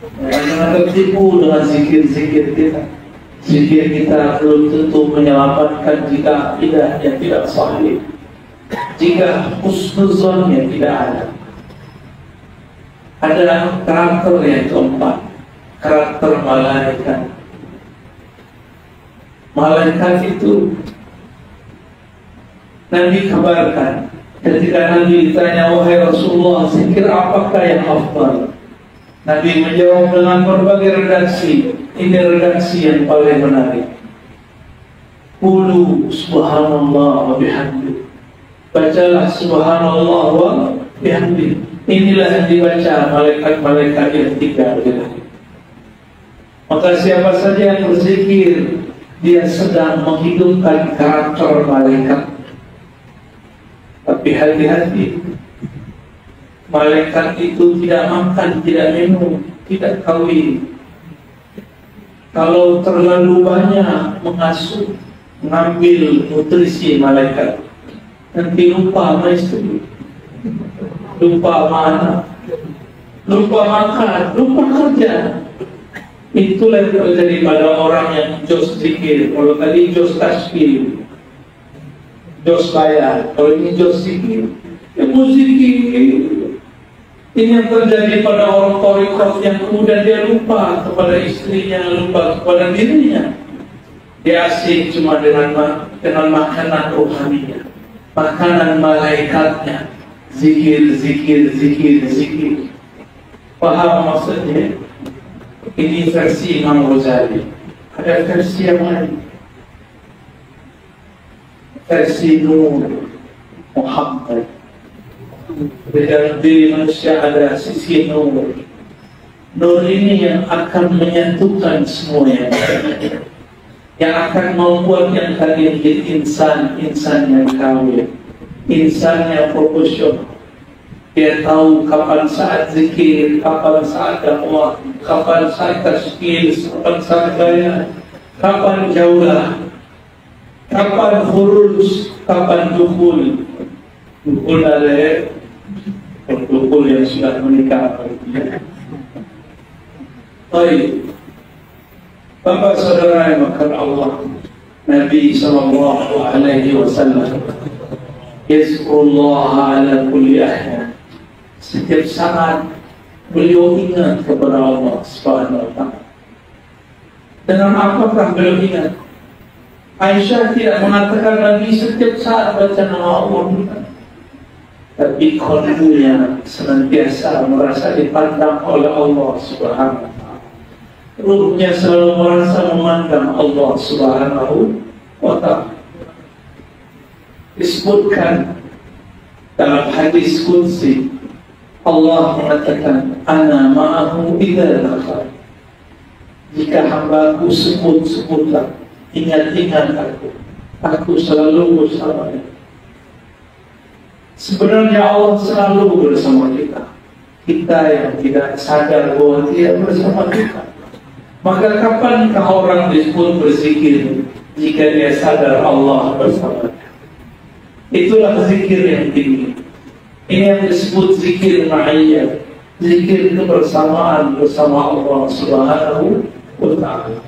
Jangan tertipu dengan zikir-zikir kita. Zikir kita belum tentu menyelamatkan jika akidahnya tidak sahih, jika husnuzonnya tidak ada. Ada karakter yang keempat, karakter malaikat. Malaikat itu Nabi kabarkan ketika Nabi ditanya, wahai Rasulullah, zikir apakah yang afdal? Nabi menjawab dengan berbagai redaksi. Ini redaksi yang paling menarik. Qulu subhanallah wa bihamdi. Bacalah subhanallah wa bihamdi. Inilah yang dibaca malaikat-malaikat yang tinggal di langit. Maka siapa saja yang berzikir, dia sedang menghidupkan karakter malaikat. Tapi hati-hati, malaikat itu tidak makan, tidak minum, tidak kawin. Kalau terlalu banyak mengasuh, mengambil nutrisi malaikat, nanti lupa sama istri, lupa sama anak, lupa makan, lupa kerja. Itulah yang terjadi pada orang yang jos zikir. Kalau tadi jos tasbih, jos bayar, kalau ini jos zikir, ya zikir. Ini yang terjadi pada orang thariqat yang kemudian dia lupa kepada istrinya, lupa kepada dirinya. Dia asik cuma dengan makanan rohaninya, makanan malaikatnya, zikir, zikir, zikir, zikir. Paham maksudnya? Ini versi Imam Ghazali. Ada versi yang lain, versi Nur Muhammad. Di dalam diri manusia ada sisi nur. Nur ini yang akan menyatukan semuanya, yang akan membuat yang tadi menjadi insan yang kawin, insan yang proporsional. Dia tahu kapan saat zikir, kapan saat dakwah, kapan saat tasbih, kapan saat bayar, kapan jaulah, kapan khuruj, kapan dukhul. Dukhul adalah dukhul yang sudah menikah. Baik, Bapak saudara yang makan Allah, Nabi SAW yazkurullah ala kulli ahyan. Setiap saat beliau ingat kepada Allah Subhanahu wa ta'ala. Dengan apakah beliau ingat? Aisyah tidak mengatakan Nabi setiap saat baca nama Allah, tapi qalbunya senantiasa merasa dipandang oleh Allah Subhanahu wa ta'ala. Ruhnya selalu merasa memandang Allah Subhanahu wa ta'ala. Disebutkan dalam hadis qudsi, Allah mengatakan, ana ma'ahu idza dakhal. Jika hambaku sebut-sebutlah, ingat-ingat aku selalu bersamanya. Sebenarnya Allah selalu bersama kita. Kita yang tidak sadar bahwa Dia bersama kita. Maka kapankah orang disebut berzikir jika dia sadar Allah bersama dia? Itulah zikir yang tinggi. Ini yang disebut zikir ma'iyah, zikir kebersamaan bersama Allah Subhanahu wa ta'ala.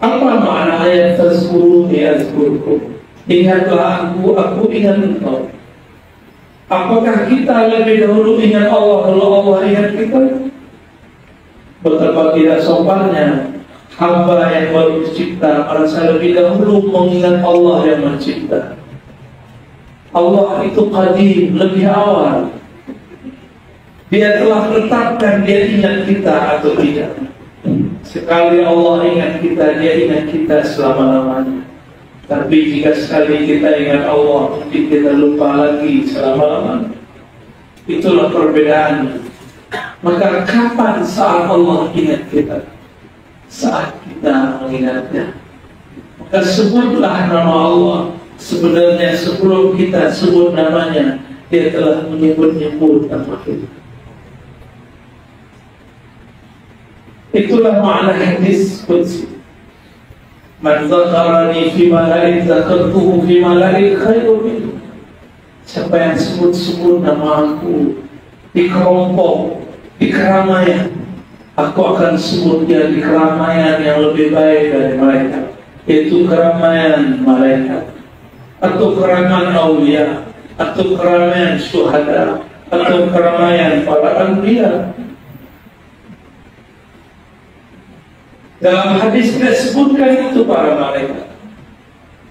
Apa makna ayat tazkuruni azkurkum? Ingatlah aku ingat engkau. Apakah kita lebih dahulu ingat Allah lalu Allah ingat kita? Betapa tidak sopannya hamba yang baru dicipta merasa lebih dahulu mengingat Allah yang mencipta. Allah itu qadim, lebih awal. Dia telah menetapkan dia ingat kita atau tidak. Sekali Allah ingat kita, dia ingat kita selama-lamanya. Tapi jika sekali kita ingat Allah, mungkin kita lupa lagi selama-lamanya. Itulah perbedaannya. Maka kapan saat Allah ingat kita? Saat kita mengingatnya. Maka sebutlah nama Allah. Sebenarnya sebelum kita sebut namanya, Dia telah menyebut-nyebut nama kita. Itulah makna hadis qudsi. Man dzakarani fi mala'in dzakartuhu fi mala'in khairu minhu. Siapa yang sebut-sebut nama aku di kelompok, di keramaian, Aku akan sebut dia di keramaian yang lebih baik dari mereka, yaitu keramaian malaikat, atau keramaian aulia, atau keramaian syuhada, atau keramaian para anbiya. Dalam hadis tidak sebutkan itu para malaikat.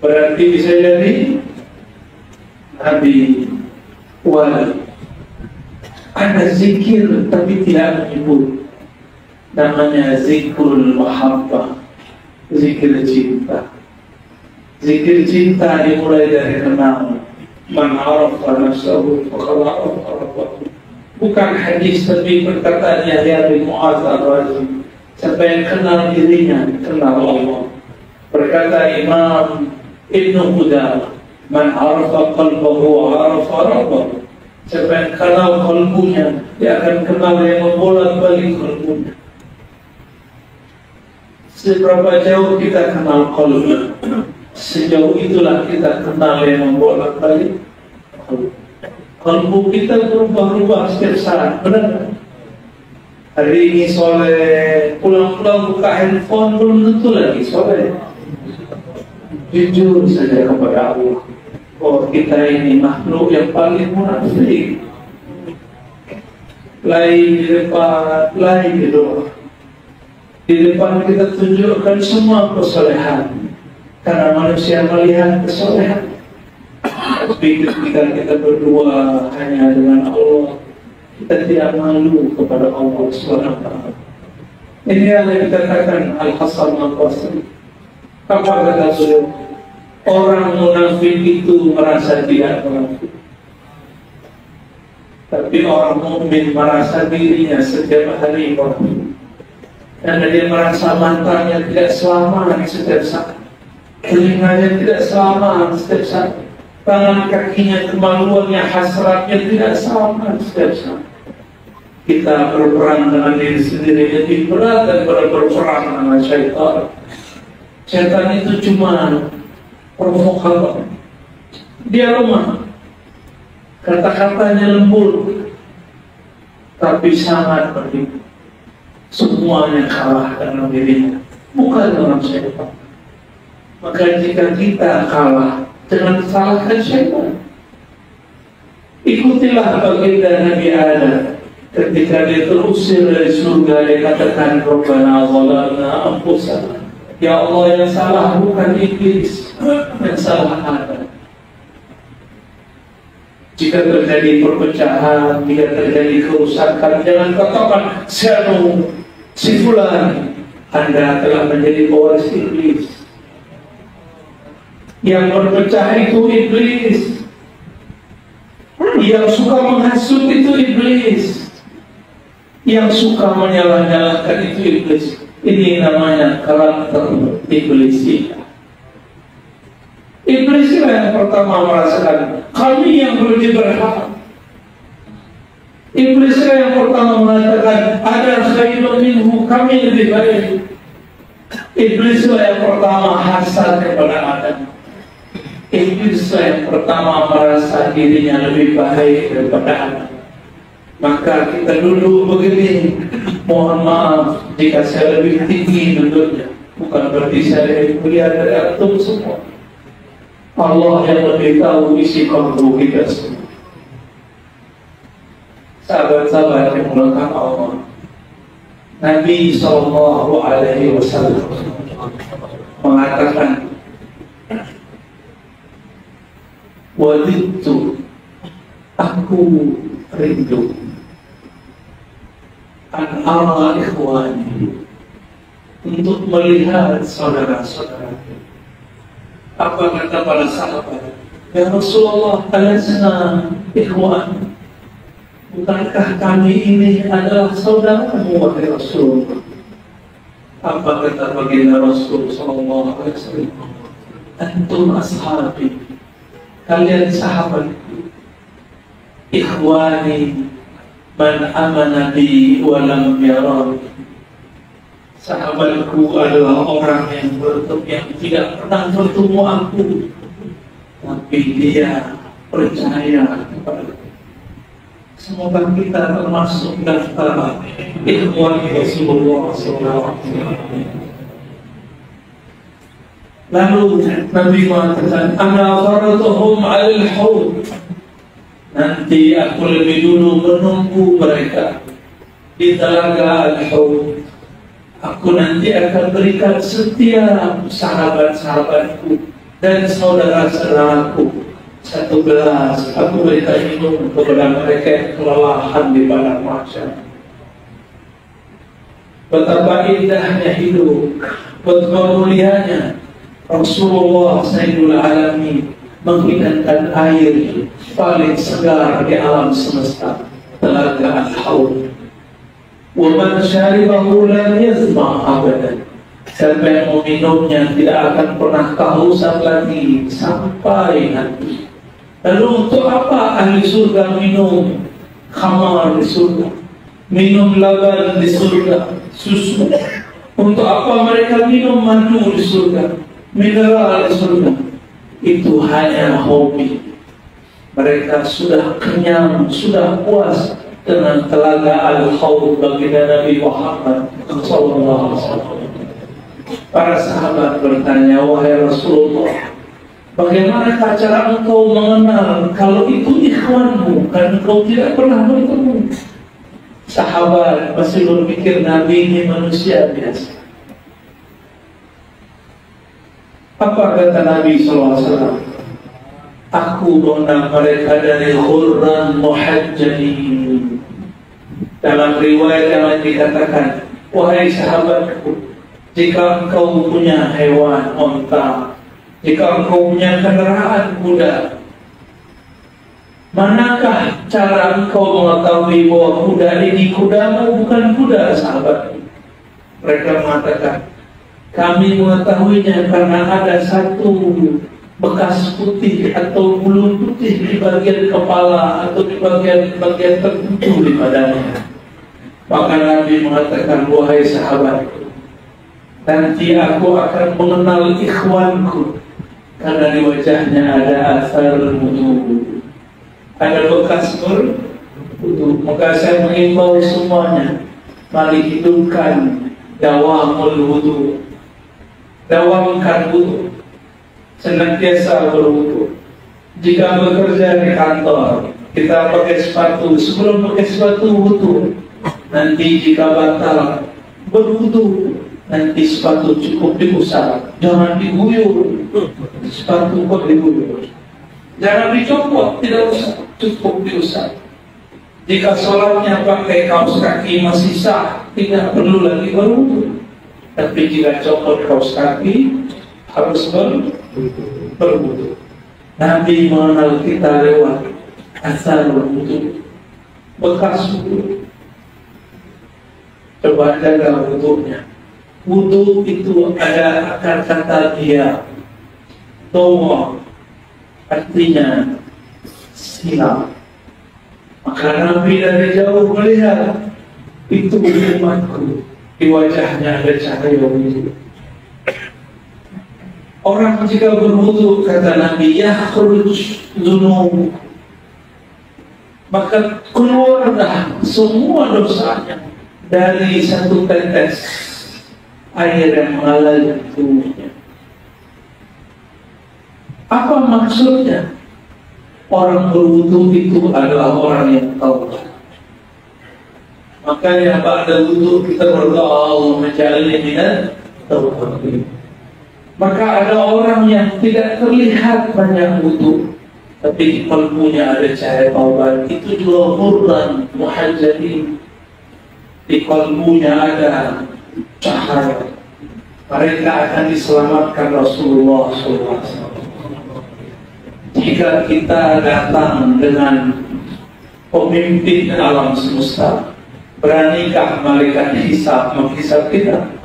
Berarti bisa jadi Nabi wali. Ada zikir tapi tidak menyebut. Namanya zikrul mahabbah, zikir cinta. Zikir cinta dimulai dari kenal. Man arafa nafsahu faqad arafa rabbahu. Bukan hadis tapi perkataan Yahya bin Mu'adz ar-Razi. Siapa yang kenal dirinya, kenal Allah. Berkata Imam Ibnu Qudamah, man arafa qalbahu arafa rabbahu. Siapa yang kenal kalbunya, dia akan kenal yang membolak-balik kalbunya. Seberapa jauh kita kenal kalbu, sejauh itulah kita kenal yang membolak-balik kalbu. Kalbu kita berubah-ubah setiap saat, benar? Hari ini soleh, pulang-pulang buka handphone belum tentu lagi soleh. Jujur saja kepada Allah, bahwa kita ini makhluk yang paling munafik. Lain di depan, lain di luar. Di depan kita tunjukkan semua kesolehan, karena manusia melihat kesolehan. Tapi ketika kita berdua hanya dengan Allah, kita tidak malu kepada Allah SWT. Ini yang dikatakan Al-Hasan Al-Basri. Apa kata beliau? Orang munafik itu merasa tidak munafik, tapi orang mukmin merasa dirinya setiap hari munafik. Karena dia merasa matanya tidak selamat setiap saat, telinganya tidak selamat setiap saat, tangan kakinya, kemaluannya, hasratnya tidak selamat setiap saat. Kita berperang dengan diri sendiri lebih berat daripada berperang dengan syaitan. Syaitan itu cuma provokator. Dia lemah, kata-katanya lembut, tapi sangat pedih. Semuanya kalah dalam dirinya, bukan dalam syaitan. Maka jika kita kalah, jangan salahkan syaitan. Ikutilah baginda Nabi Adam. Ketika dia terusir dari surga, dia katakan, Rabbana zalamna anfusana. Ya Allah, yang salah bukan iblis, yang salah Adam. Jika terjadi perpecahan, jika terjadi kerusakan, jangan katakan si fulan, Anda telah menjadi pewaris iblis. Yang berpecah itu iblis, yang suka menghasut itu iblis, yang suka menyalah-nyalahkan itu iblis. Ini namanya karakter iblis. Iblis yang pertama merasakan kami yang lebih berhak. Iblis yang pertama mengatakan ada khairun minhu, kami lebih baik. Iblis yang pertama hasad kepada Adam. Iblis yang pertama merasa dirinya lebih baik daripada Adam. Maka kita dulu begini, mohon maaf jika saya lebih tinggi duduknya, bukan berarti saya lebih mulia dari antum semua. Allah yang lebih tahu isi kalbu kita semua. Sahabat-sahabat yang dimuliakan Allah, Nabi SAW mengatakan, wadidtu, aku rindu an ara ikhwani, untuk melihat saudara-saudara. Apa kata para sahabat? Ya Rasulullah, alasna ikhwan, bukankah kami ini adalah saudaramu, wahai Rasul? Apa kata baginda Rasul sallallahu alaihi wasallam? Antum ashabi, kalian sahabatku. Ikhwani man amana bi wa lam yarani. Sahabatku adalah orang yang tidak pernah bertemu aku, tapi dia percaya kepada aku. Semoga kita termasuk daftar ikhwan Rasulullah SAW. Lalu Nabi mengatakan, ana faratuhum 'alal haud. Nanti aku lebih dulu menunggu mereka di telaga al-haud. Aku nanti akan berikan setiap sahabat-sahabatku dan saudara-saudaraku satu gelas. Aku berikan minum kepada mereka yang kelelahan di padang mahsyar. Betapa indahnya hidup, betapa mulianya Rasulullah Sayyidul Alamin menghidangkan air paling segar di alam semesta, telaga al-haud. Wa man syaribahu lam yazma abadan. Siapa yang meminumnya tidak akan pernah kehausan lagi sampai nanti. Lalu untuk apa ahli surga minum khamar di surga, minum laban di surga, susu? Untuk apa mereka minum madu di surga, mineral di surga? Itu hanya hobi. Mereka sudah kenyang, sudah puas dengan telaga al-haud baginda Nabi Muhammad SAW. Para sahabat bertanya, wahai Rasulullah, bagaimana cara engkau mengenal kalau itu ikhwanmu kan engkau tidak pernah bertemu? Sahabat masih berpikir Nabi ini manusia biasa. Apa kata Nabi SAW? Aku mengenal mereka dari khurran muhajjalin. Dalam riwayat yang lain dikatakan, wahai sahabatku, jika engkau punya hewan onta, jika engkau punya kendaraan kuda, manakah cara engkau mengetahui bahwa kuda ini kudamu bukan kuda sahabatku? Mereka mengatakan, kami mengetahuinya karena ada satu bekas putih atau bulu putih di bagian kepala atau di bagian tertentu di badannya. Maka Nabi mengatakan, wahai sahabatku, nanti aku akan mengenal ikhwanku karena di wajahnya ada asar wudu, ada bekas berwudu. Maka saya mengimbau semuanya, mari hidupkan dawamul wudu, dawamkan wudu, senantiasa berwudu. Jika bekerja di kantor, kita pakai sepatu, sebelum pakai sepatu wudu. Nanti jika batal berwudu, nanti sepatu cukup diusap, jangan diguyur. Sepatu kok diguyur, jangan dicopot, tidak usah, cukup diusap. Jika sholatnya pakai kaos kaki masih sah, tidak perlu lagi berwudu. Tapi jika copot kaos kaki, harus berwudu. Nabi mengenal kita lewat asar wudu, bekas wudu. Coba jaga wudunya. Wudu itu ada akar kata dia, tomo, artinya silam. Maka Nabi dari jauh melihat itu umatku, di wajahnya ada cahaya wudu. Orang jika berwudu, kata Nabi, yakhruj dzunub, maka keluarlah semua dosanya dari satu tetes air yang mengalir di tubuhnya. Apa maksudnya? Orang berwudu itu adalah orang yang tahu. Makanya pada wudu kita berdoa, Allahumma ja'alni minat tawwabin. Maka ada orang yang tidak terlihat banyak wudu, tapi di kalbunya ada cahaya taubat. Itu juga khurran muhajjalin. Di kalbunya ada cahaya. Mereka akan diselamatkan Rasulullah SAW. Jika kita datang dengan pemimpin alam semesta, beranikah malaikat hisab menghisab kita?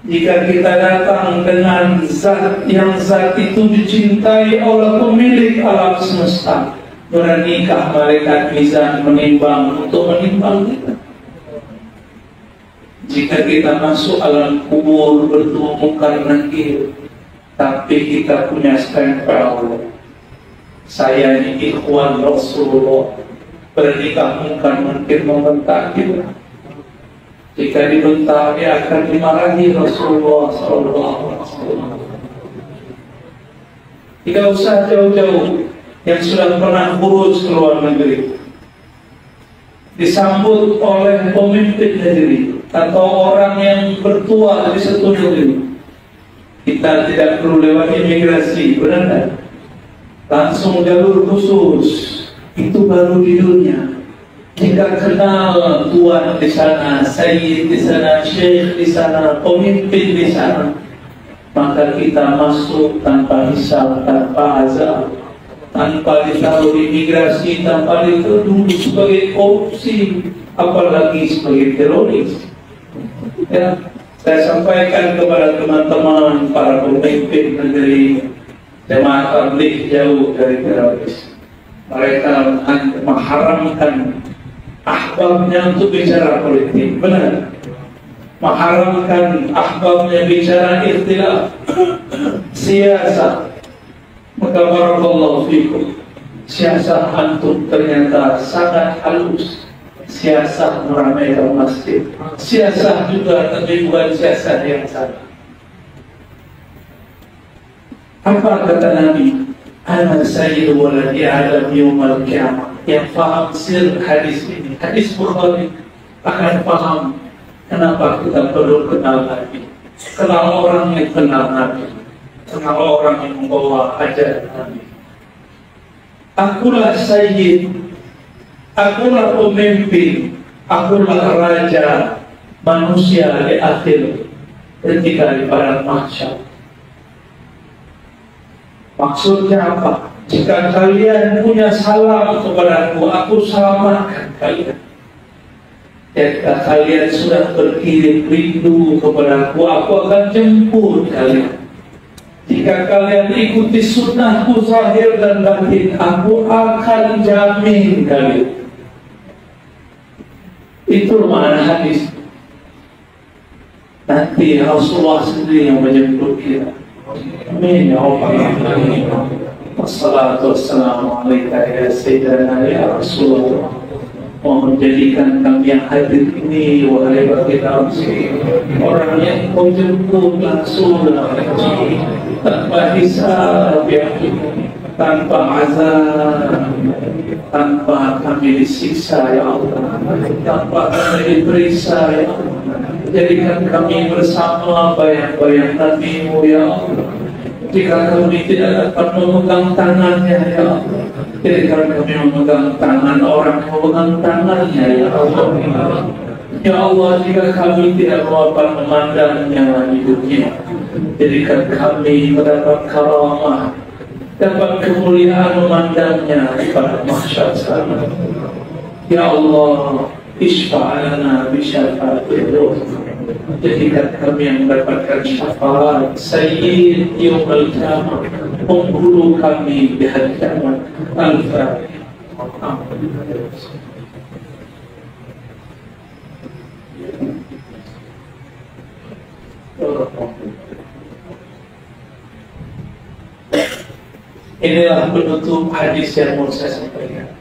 Jika kita datang dengan zat yang zat itu dicintai oleh pemilik alam semesta, beranikah malaikat mizan menimbang untuk menimbang kita? Jika kita masuk alam kubur bertemu Munkar Nakir, tapi kita punya stempel Saya ini ikhwan Rasulullah. Berarti kamu kan mungkin membentak kita. Jika dibentak, dia akan dimarahi Rasulullah SAW. Tidak usah jauh-jauh yang sudah pernah urus ke luar negeri, disambut oleh pemimpin negeri atau orang yang bertua di satu negeri. Kita tidak perlu lewat imigrasi, benar tak? Langsung jalur khusus, itu baru di dunia. Jika kenal tuan di sana, sayyid di sana, syekh di sana, pemimpin di sana, maka kita masuk tanpa hisab, tanpa azab, tanpa ditaruh di imigrasi, tanpa dituduh sebagai korupsi, apalagi sebagai teroris. Ya, saya sampaikan kepada teman-teman para pemimpin negeri, jemaah tabligh jauh dari teroris. Mereka mengharamkan ahbabnya untuk bicara politik, benar. Mengharamkan ahbabnya bicara ikhtilaf, siasat. Maka barakallahu fikum, siasat antum ternyata sangat halus. Siasat meramaikan masjid, siasat juga, tapi bukan siasat yang salah. Apa kata Nabi? Ana sayyidu waladi Adam yawmal qiyamah. Yang faham sir hadis ini, hadis Bukhari, akan faham kenapa kita perlu kenal Nabi, kenal orang yang kenal Nabi, kenal orang yang membawa ajaran Nabi. Akulah sayyid, akulah pemimpin, akulah raja manusia di akhir ketika di padang mahsyar. Maksudnya apa? Jika kalian punya salam kepadaku, aku selamatkan kalian. Jika kalian sudah berkirim rindu kepadaku, aku akan jemput kalian. Jika kalian ikuti sunnahku zahir dan batin, aku akan jamin kalian. Itu makna hadis. Nanti Rasulullah sendiri yang menjemput kita. Amin ya Allah. Wassalatu wassalamu alaika ya Sayyidina ya Rasulullah. Mohon jadikan kami yang hadir ini, wahai baginda Rasul, orang yang kau jemput langsung tanpa hisab, tanpa azab, tanpa kami disiksa ya Allah, tanpa kami diperiksa ya Allah. Jadikan kami bersama bayang-bayang Nabi-Mu ya Allah. Jika kami tidak dapat memegang tangannya ya Allah, jadikan kami memegang tangan orang yang memegang tangannya ya Allah. Ya Allah, jika kami tidak dapat memandangnya di dunia, jadikan kami mendapat karamah, dapat kemuliaan memandangnya pada mahsyar sana. Ya Allah, isfa'alana bisyafa'atillah. Jadikan kami yang mendapatkan syafaat Sayyid Yaumul Qiyamah, penghulu kami di hari kiamat. Al-Fatihah. Inilah penutup hadis yang mau saya sampaikan.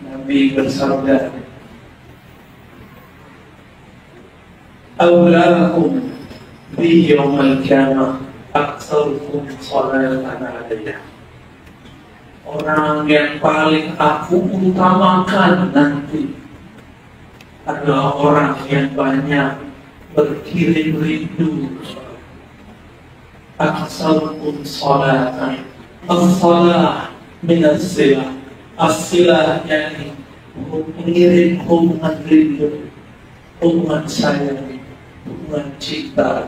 Nabi bersabda, Aulakum bi yawmal qiyamah aktsarukum sholatan alayya. Orang yang paling aku utamakan nanti adalah orang yang banyak berkirim rindu. Aktsarukum sholatan. As-salah min as-silah. As-silah yakni mengirim hubungan rindu, hubungan sayang, hubungan cinta.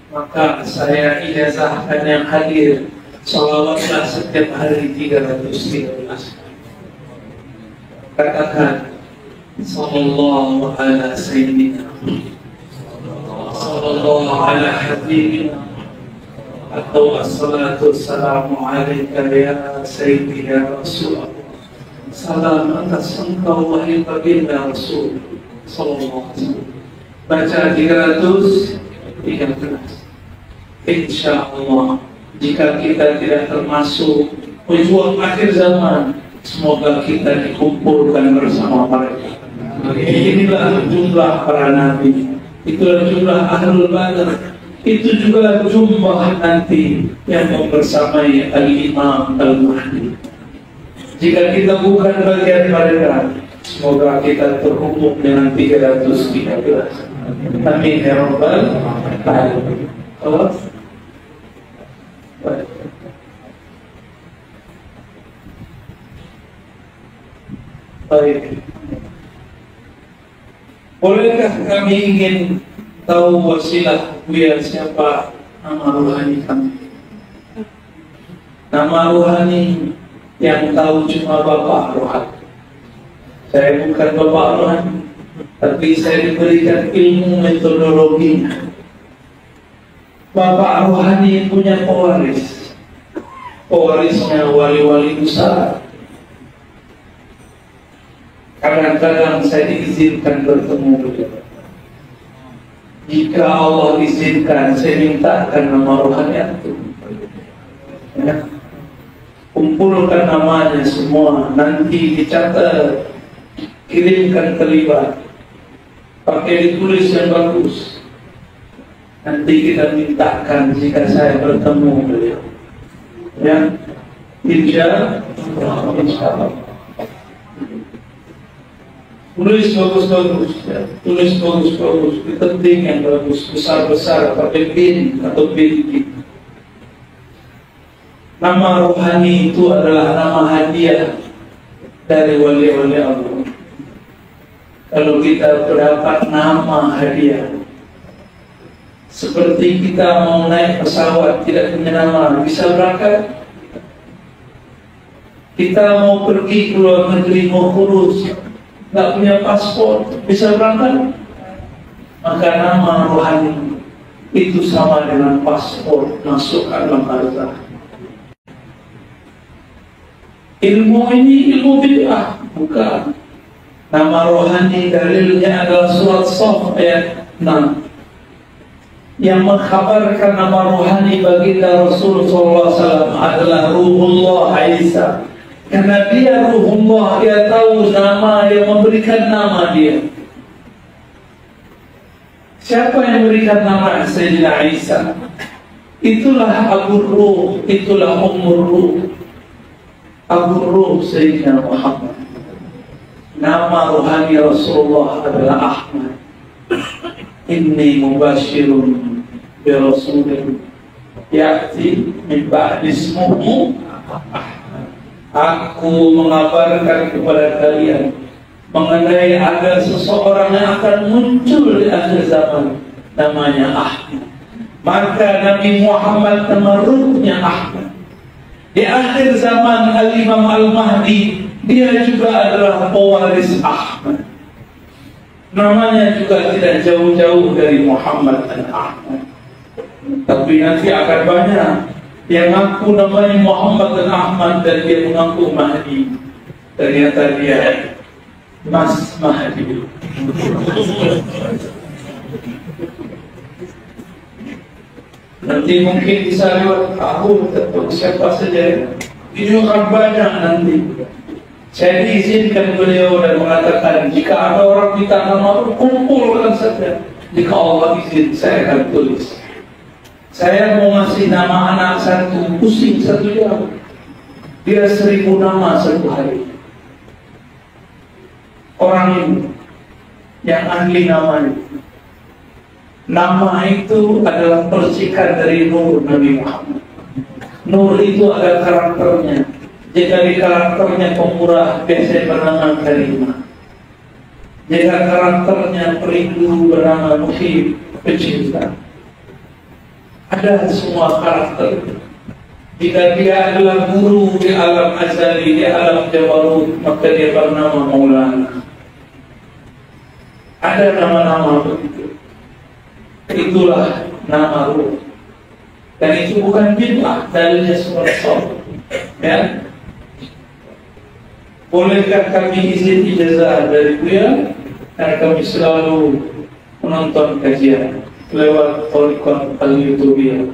Maka saya ijazahkan yang hadir, salawatlah setiap hari 313. Katakan sallallahu ala sayyidina, sallallahu ala habibina, atau assalatu wassalamu alaika ya sayyidi ya Rasulullah. Salam atas engkau wahai baginda Rasul sallallahu alaihi wasallam. Baca 313. Insya Allah, jika kita tidak termasuk Pejuang akhir zaman, semoga kita dikumpulkan bersama mereka. Inilah jumlah para nabi, itulah jumlah ahlul badar, itu juga jumlah nanti yang membersamai Al-Imam Al-Mahdi. Jika kita bukan bagian mereka, semoga kita terhubung dengan 313. Amin ya rabbal alamin. Baik. Bolehkah kami ingin tahu wasilah Buya siapa nama rohani kami? Nama rohani yang tahu cuma Bapak rohani. Saya bukan Bapak rohani, tapi saya diberikan ilmu metodologinya. Bapak rohani punya pewaris. Pewarisnya wali-wali besar. Kadang-kadang saya diizinkan bertemu beliau. Jika Allah izinkan, saya mintakan nama rohani itu. Ya. Kumpulkan namanya semua, nanti dicatat, kirimkan terlibat, pakai ditulis yang bagus. Nanti kita mintakan jika saya bertemu beliau. Ya, insya Allah. Tulis bagus-bagus, ya. Tulis bagus-bagus, penting yang bagus, besar-besar, pakai bin atau bin. Nama rohani itu adalah nama hadiah dari wali-wali Allah. Kalau kita mendapat nama hadiah, seperti kita mau naik pesawat tidak punya nama, bisa berangkat. Kita mau pergi ke luar negeri, mau kurus, nggak punya paspor, bisa berangkat. Maka nama rohani itu sama dengan paspor masuk alam barzakh. Ilmu ini ilmu bid'ah, bukan. Nama rohani dalilnya adalah surat Shaf ayat 6 yang mengkhabarkan nama rohani baginda Rasulullah SAW adalah Ruhullah Isa. Karena dia Ruhullah, dia tahu nama yang memberikan nama dia. Siapa yang memberikan nama Sayyidina Isa? Itulah Abu Ruh, itulah Ummur Ruh. Abu Ruh Sayyidina Muhammad. Nama rohani Rasulullah adalah Ahmad. Inni mubashirun bi rasulin ya'ti min ba'di ismuhu Ahmad. Aku mengabarkan kepada kalian mengenai ada seseorang yang akan muncul di akhir zaman, namanya Ahmad. Maka Nabi Muhammad nama ruhnya Ahmad. Di akhir zaman Al-Imam Al-Mahdi, dia juga adalah pewaris Ahmad. Namanya juga tidak jauh-jauh dari Muhammad dan Ahmad. Tapi nanti akan banyak yang mengaku namanya Muhammad dan Ahmad dan dia mengaku Mahdi. Ternyata dia Mas Mahdi. Nanti mungkin bisa lewat tahun atau siapa saja. Ini akan banyak nanti. Saya diizinkan beliau dan mengatakan jika ada orang minta nama, kumpulkan saja. Jika Allah izin, saya akan tulis. Saya mau ngasih nama anak satu, pusing 1 jam. Dia 1000 nama 1 hari. Orang ini yang ahli namanya. Nama itu adalah percikan dari nur Nabi Muhammad. Nur itu ada karakternya. Jika di karakternya pemurah, biasanya bernama Karimah. Jika karakternya perindu, bernama Muhib, pecinta. Ada semua karakter. Jika dia adalah guru di alam azali, di alam jabarut, maka dia bernama Maulana. Ada nama-nama begitu. Itulah nama ruh. Dan itu bukan bid'ah, dalilnya surat Shaf. Ya. Bolehkah kami izin ijazah dari Buya? Karena kami selalu menonton kajian lewat Thariqat Al-Youtubiyah.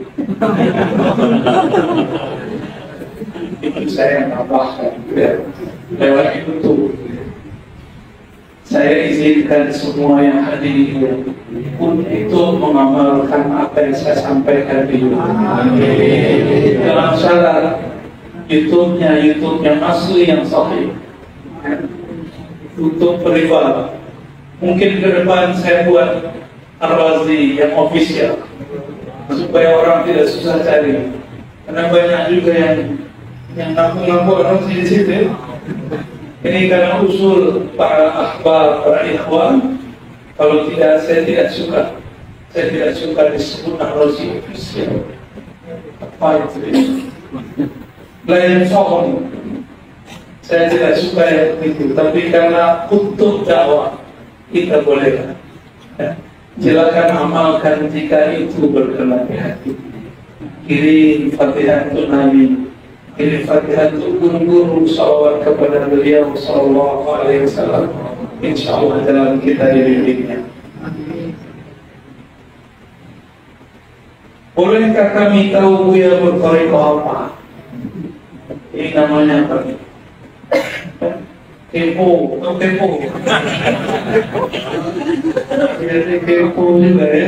saya tambahkan lewat YouTube. Saya izinkan semua yang hadir untuk mengamalkan apa yang saya sampaikan di YouTube. Dalam syarat YouTube-nya YouTube yang asli, yang sahih, untuk pribadi. Mungkin ke depan saya buat Ar-Razi yang official supaya orang tidak susah cari, karena banyak juga yang ngaku-ngaku Ar-Razi di situ. Ini karena usul para akhbar, para ikhwan. Kalau tidak, saya tidak suka. Saya tidak suka disebut Ar-Razi official. Apa itu? Lain sohong. Saya tidak suka yang itu. Tapi karena untuk dakwah kita boleh. Silakan amalkan jika itu berkenan di hati. Kirim Fatihah untuk Nabi, kirim Fatihah untuk guru-guru, salawat kepada beliau sallallahu alaihi wasallam. Insyaallah jalan kita dibimbingnya. Bolehkah kami tahu Buya bertarekat apa? Ini namanya apa? Kepo, kepo. Jadi kepo juga ya.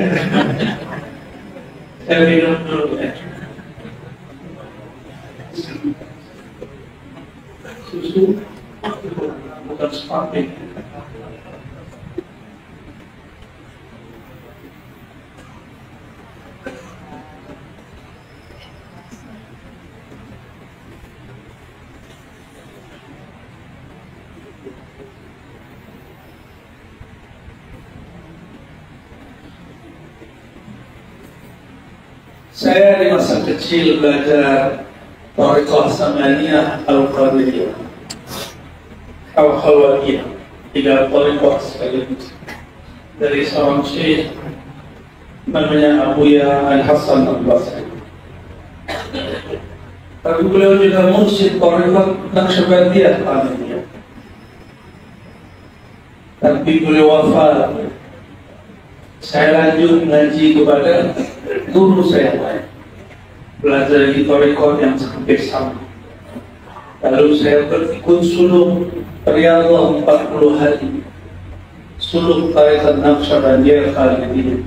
Saya minum dulu ya. Susu bukan sepatu. Saya di masa kecil belajar Thariqah Samaniyah Al-Qadiriyah, Al-Khalwatiyah, 3 Thariqah sekaligus dari seorang syekh namanya Abuya Al-Hasan Al-Basri. Tapi beliau juga mursyid Thariqah Naqsyabandiyah Qadiriyah. Tapi beliau wafat. Saya lanjut ngaji kepada guru saya lain, belajar di Thariqah yang hampir sama. Lalu saya berikut suluk Riyadhah 40 hari, suluk Thariqah Naqsyabandiyah Khalidiyah.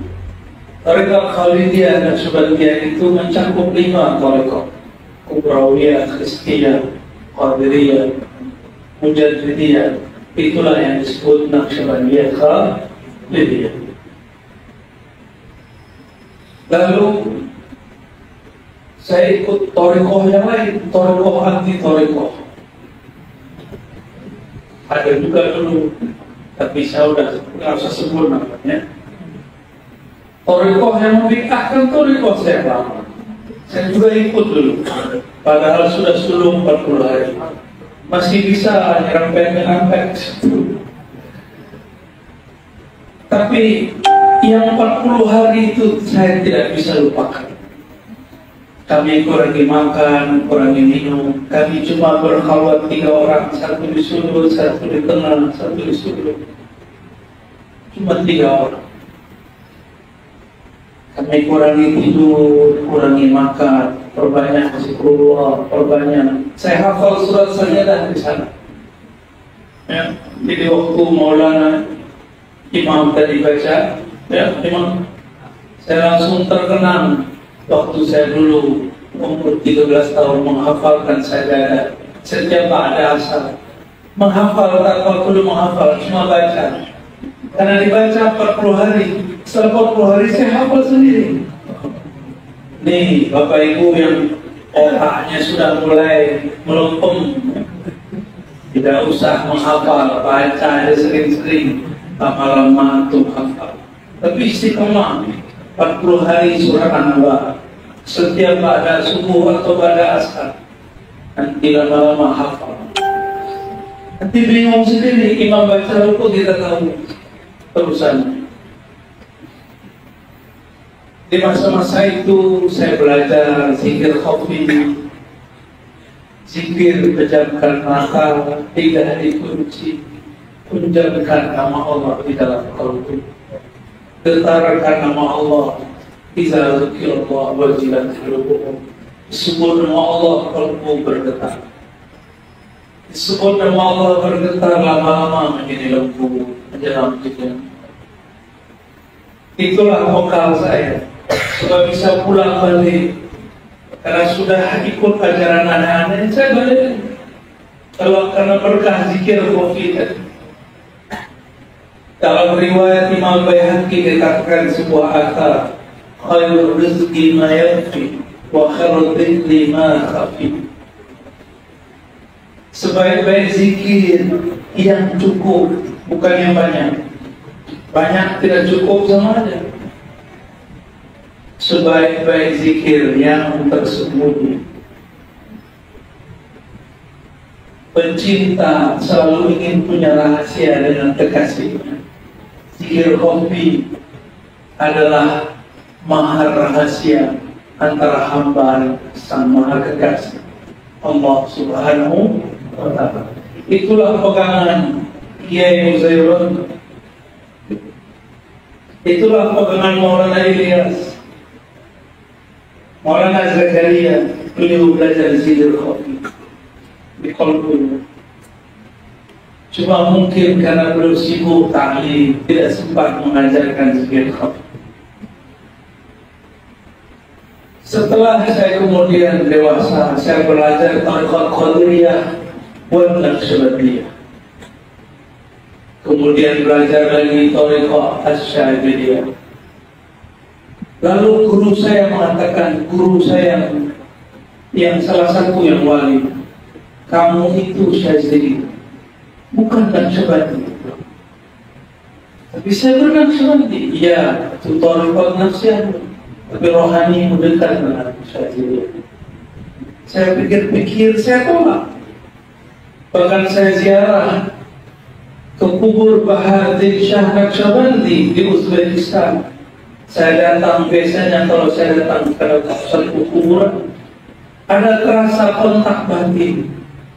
Thariqah Khalidiyah Naqsyabandiyah itu mencakup 5 Thariqah: Kubrawiyah, Khistiyah, Qadiriyah, Mujaddidiyah. Itulah yang disebut Naqsyabandiyah Khalidiyah. Lalu saya ikut Thariqah yang lain, Thariqah anti Thariqah. Ada juga dulu, tapi saya udah nggak usah sebut namanya. Thariqah yang membid'ahkan Thariqah saya lama. Saya juga ikut dulu, padahal sudah suluk 40 hari. Masih bisa nyerempet-nyerempet. Tapi yang 40 hari itu saya tidak bisa lupakan. Kami kurangi makan, kurangi minum. Kami cuma berkhalwat 3 orang, satu di sudut, satu di tengah, satu di sudut. Cuma 3 orang. Kami kurangi tidur, kurangi makan, perbanyak zikrullah, perbanyak. Saya hafal surat Sajadah di sana. Ya, jadi waktu Maulana Imam tadi baca, ya, memang saya langsung terkenang waktu saya dulu umur 13 tahun menghafalkan sajadah setiap ada asal. Menghafal tak perlu menghafal, cuma baca. Karena dibaca 40 hari, setelah 40 hari saya hafal sendiri. Nih Bapak Ibu yang otaknya sudah mulai melempem, tidak usah menghafal, baca aja sering-sering. Lama-lama untuk hafal. Tapi istiqomah 40 hari surah An-Naba. Setiap pada subuh atau pada asar, nanti lama-lama hafal. Nanti bingung sendiri, imam baca ruku kita tahu terusan. Di masa-masa itu saya belajar zikir khafi, zikir pejamkan mata, tidak dikunci. Ucapkan nama Allah di dalam qalbu, getarkan nama Allah, iza dzikirallah wajilat qulubuhum. Sebut nama Allah, qalbu bergetar. Disebut nama Allah bergetar lama-lama menjadi lembu menjelang hujan. Itulah bekal saya supaya bisa pulang balik. Karena sudah ikut ajaran anak-anak, saya balik. Kalau karena berkah zikir kofi. Dalam riwayat Imam Baihaqi dikatakan sebuah akar, khairul rizqi ma yakfi wa khairul dhikri ma khafi. Sebaik-baik zikir yang cukup, bukan yang banyak. Banyak tidak cukup sama aja. Sebaik-baik zikir yang tersembunyi. Pencinta selalu ingin punya rahasia dengan kekasihnya. Zikir hobi adalah mahar rahasia antara hamba sang maha kekasih Allah Subhanahu wa ta'ala. Itulah pegangan Kiai Muzairun. Itulah pegangan Maulana Ilyas, Maulana Zakaria. Beliau belajar zikir hobi di kolbu. Cuma mungkin karena beliau sibuk ta'lim, tidak sempat mengajarkan zikir hobi. Setelah saya kemudian dewasa, saya belajar tariqat Qadiriyah wal Naqsyabandiyah. Kemudian belajar lagi tariqat Asy'ariyah. Lalu guru saya mengatakan, guru saya yang salah satu yang wali, kamu itu Syazili, bukan Naqsyabandi. Tapi saya bernaqsyabandi. Iya, itu tariqat Naqsyabandi, tapi rohani mendekat dengan Syazili. Saya pikir-pikir, saya tolak. Bahkan saya ziarah ke kubur Bahadir Shah Naqsyabandi di Uzbekistan. Saya datang, biasanya kalau saya datang ke satu kuburan, ada terasa kontak batin,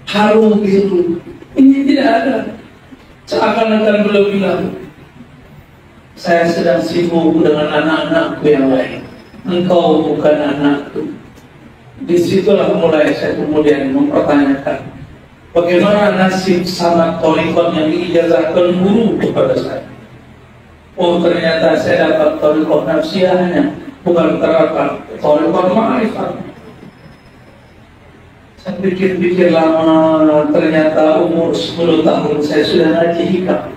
harum biru. Ini tidak ada. Seakan-akan beliau bilang, saya sedang sibuk dengan anak-anakku yang lain. Engkau bukan anakku. Disitulah mulai saya kemudian mempertanyakan, bagaimana nasib sanad thariqat yang diijazahkan guru kepada saya. Oh, ternyata saya dapat thariqat nafsiyahnya, bukan terdapat thariqat ma'rifat. Saya pikir-pikir lama, ternyata umur 10 tahun saya sudah ngaji hikam.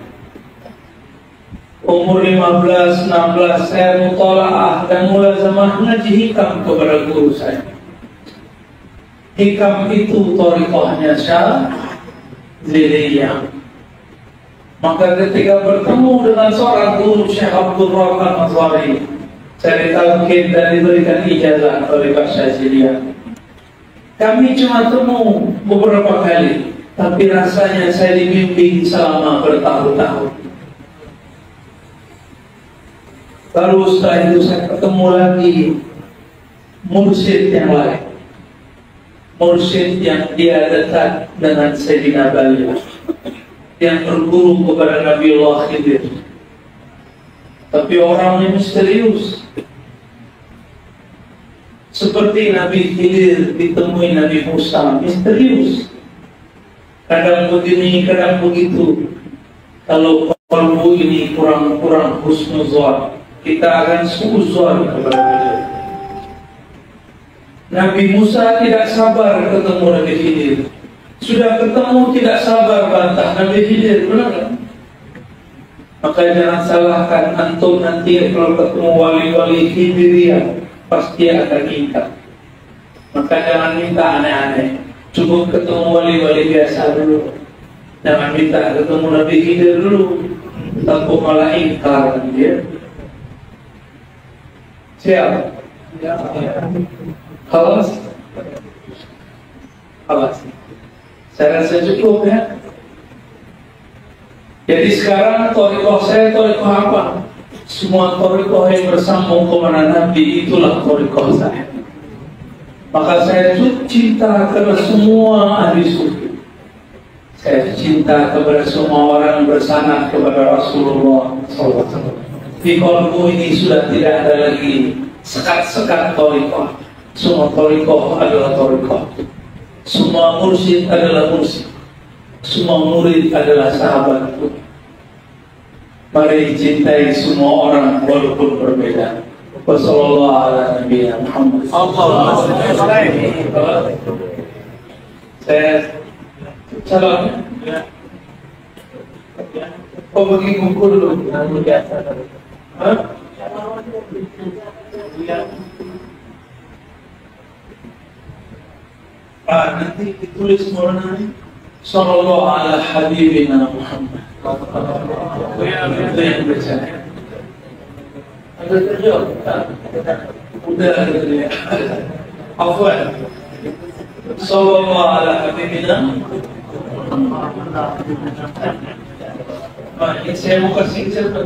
Umur 15, 16 saya mutalaah dan mulazamah ngaji hikam kepada guru saya. Hikam itu thariqahnya Syadziliyah. Maka ketika bertemu dengan seorang guru Syekh Abdul Rahman Azhari, saya ditalkin dan diberikan ijazah oleh Pak Syadziliyah. Kami cuma temu beberapa kali, tapi rasanya saya dibimbing selama bertahun-tahun. Lalu setelah itu saya ketemu lagi mursyid yang lain, mursyid yang dia dekat dengan Sayyidina Bali, yang berguru kepada Nabiullah Khidir. Tapi orangnya misterius, seperti Nabi Khidir ditemui Nabi Musa, misterius. Kadang begini, kadang begitu. Kalau kalbu ini kurang husnuzon, kita akan suuzon kepada beliau. Nabi Musa tidak sabar ketemu Nabi Khidir. Sudah ketemu tidak sabar bantah Nabi Khidir, benar kan? Maka jangan salahkan antum nanti kalau ketemu wali-wali Khidiriyah, pasti akan minta. Maka jangan minta aneh-aneh. Cukup ketemu wali-wali biasa dulu. Jangan minta ketemu Nabi Khidir dulu, takut malah ingkar dia. Siap? Halas? Halas. Saya rasa cukup ya. Jadi sekarang thariqah saya thariqah apa? Semua thariqah yang bersambung kepada Nabi, itulah thariqah saya. Maka saya cinta kepada semua ahli sufi. Saya cinta kepada semua orang yang bersanad kepada Rasulullah SAW. Di kolbu ini sudah tidak ada lagi sekat-sekat thariqah. Semua thariqah adalah thariqah. Semua mursyid adalah mursyid. semua murid adalah sahabatku. Mari cintai semua orang walaupun berbeda. Wassalamualaikum warahmatullahi wabarakatuh. Saya salam. Oh, bagi kumpul dulu. Nanti ditulis Maulana Sallallahu ala Habibina Muhammad. Itu yang baca. Ada terjawab? Udah ada terjawab. Afwan. Sallallahu ala Habibina. Saya mau kasih cerita.